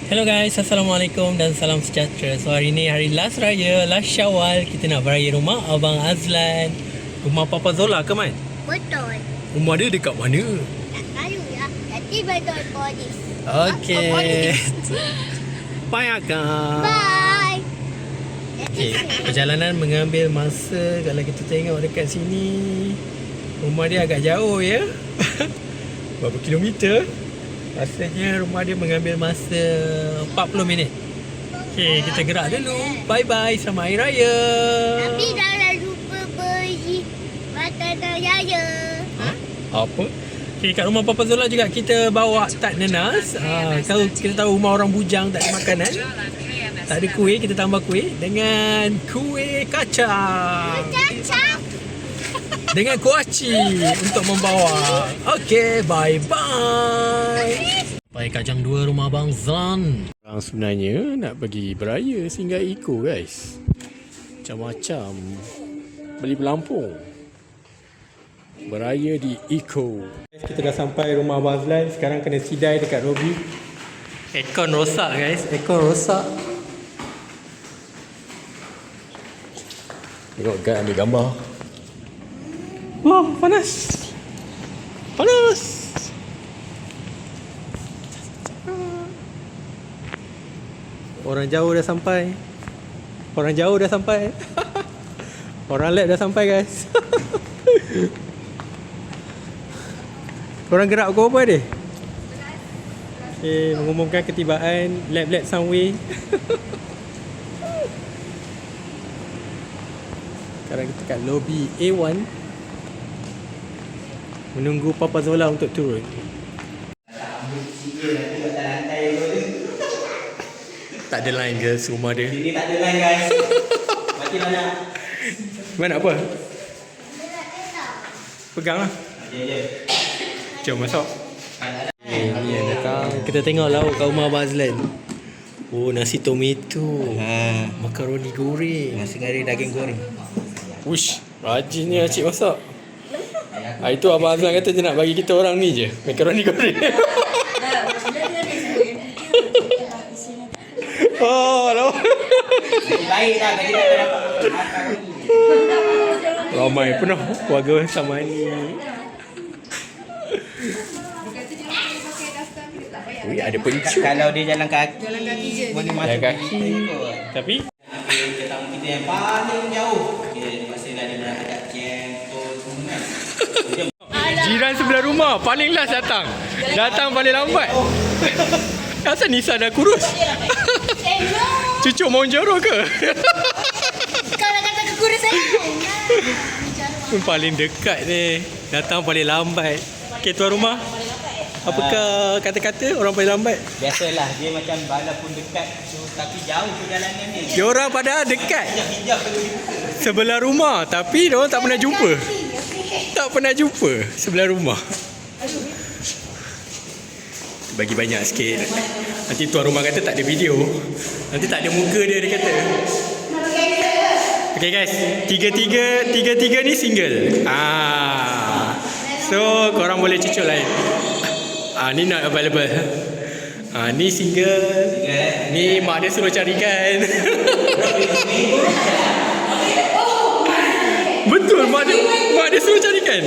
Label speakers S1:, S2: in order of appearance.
S1: Hello guys, Assalamualaikum dan salam sejahtera. So hari ni hari last raya, last Syawal. Kita nak beraya rumah Abang Azlan. Rumah Papa Zola ke Man?
S2: Betul.
S1: Rumah dia dekat mana?
S2: Tak tahu ya. Nanti betul polis.
S1: Okey. Bye Akak.
S2: Bye.
S1: Okey, perjalanan mengambil masa. Kalau kita tengok dekat sini, rumah dia agak jauh ya. Berapa kilometer? Rasanya rumah dia mengambil masa 40 minit. Okey, kita gerak dulu. Bye-bye, selamat Hari Raya.
S2: Tapi jangan lupa beli makanan raya.
S1: Apa? Okey, kat rumah Papa Zola juga kita bawa tak nanas. Kalau kita tahu rumah orang bujang tak ada makanan. Tak ada kuih, kita tambah kuih dengan kuih kacang.
S2: Cacang.
S1: Dengan kuaci untuk membawa. Okey, bye-bye. Sampai Kajang 2 rumah Abang Zan. Orang sebenarnya nak pergi beraya singgah Eco guys. Macam-macam. Beli pelampung. Beraya di Eco. Kita dah sampai rumah Abang Zan. Sekarang kena sidai dekat Robi. Aircon rosak guys. Aircon rosak. Tengok guys ambil gambar. Wah, panas. Panas. Orang jauh dah sampai. Orang jauh dah sampai. Orang lab dah sampai guys. Korang gerak pukul apa dia? Okay, mengumumkan ketibaan lab Sunway. Sekarang kita kat lobby A1 menunggu Papa Zola untuk turun. Tak ada line ke rumah dia?
S3: Sini tak ada line guys. Mati mana?
S1: Mana apa? Pegang lah.
S3: Je.
S1: Jom masuk. Ni yang datang. Kita tengok lauk kat rumah Abang Azlan. Oh, nasi tomato. Makaroni goreng.
S3: Nasi garing daging goreng.
S1: Uish, rajinnya cik masak. Itu Abang Azlan kata dia nak bagi kita orang ni je makaroni goreng. Oh, lama.
S3: Baik dah bagi tak dapat makaroni.
S1: Ramai penuh keluarga sama ni. Ui, ada pencu.
S3: Kalau dia jalan kaki je. Boleh masuk
S1: Jalan kaki. Tapi
S3: tetamu kita yang paling jauh. Kita pastilah dia berada kat Cientos semua kan.
S1: jiran sebelah rumah paling last datang. Datang paling lambat. Asal Nisa dah kurus? Cucuk Monjaro ke?
S2: Kalau kata kekurusan.
S1: Paling dekat ni. Datang paling lambat. Okay, tuan rumah. Apakah kata-kata orang paling lambat?
S3: Biasalah dia macam walaupun dekat tapi jauh perjalanan ni.
S1: Diorang pada dekat
S3: Hijab perlu dibuka.
S1: sebelah rumah tapi diorang tak pernah jumpa. Tak pernah jumpa sebelah rumah. Bagi banyak sikit. Nanti tuan rumah kata tak ada video. Nanti tak ada muka dia kata. Okay guys, tiga-tiga ni single. So korang boleh cucuk lain. Ni not available. Ni single. Ni mak dia suruh carikan. Betul, mak dia suruh carikan.